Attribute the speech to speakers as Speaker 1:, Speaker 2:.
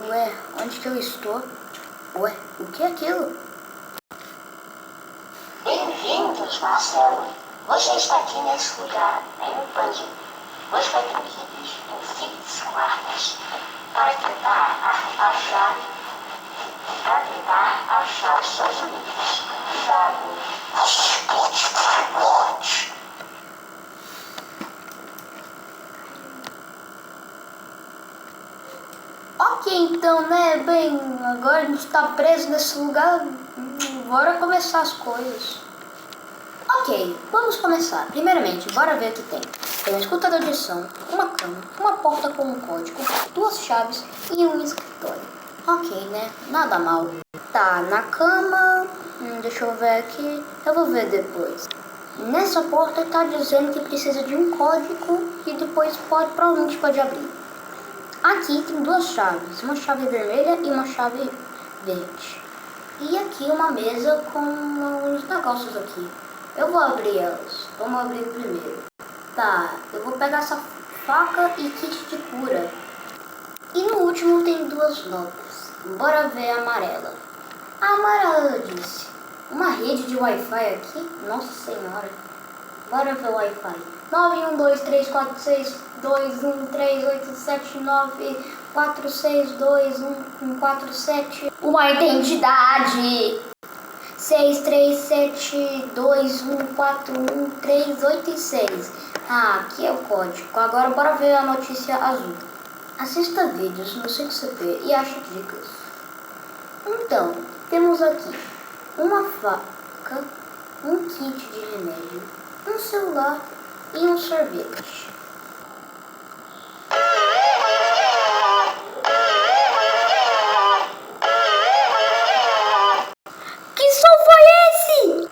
Speaker 1: Ué, onde que eu estou? Ué, o que é aquilo?
Speaker 2: Bem-vindos, Marcelo. Você está aqui nesse lugar, em um puzzle. Você vai ter que ir em Fix Quartas para tentar achar seus amigos.
Speaker 1: Ok, então, né, bem, agora a gente está preso nesse lugar, bora começar as coisas. Ok, vamos começar. Primeiramente, bora ver o que tem. Tem um escutador de som, uma cama, uma porta com um código, 2 chaves e um escritório. Ok, né, nada mal. Tá, na cama, deixa eu ver aqui, eu vou ver depois. Nessa porta tá dizendo que precisa de um código e depois provavelmente pode abrir. Aqui tem 2 chaves, uma chave vermelha e uma chave verde. E aqui uma mesa com uns negócios aqui. Eu vou abrir elas. Vamos abrir o primeiro. Tá, eu vou pegar essa faca e kit de cura. E no último tem 2 notas. Bora ver a amarela. A amarela disse: uma rede de Wi-Fi aqui? Nossa senhora. Bora ver o Wi-Fi. 9123462138794621147. Uma identidade. 63721413886. Ah, aqui é o código. Agora bora ver a notícia azul. Assista vídeos no 5CP e ache dicas. Então, temos aqui uma faca, um kit de remédio, um celular e um sorvete. Que som foi esse?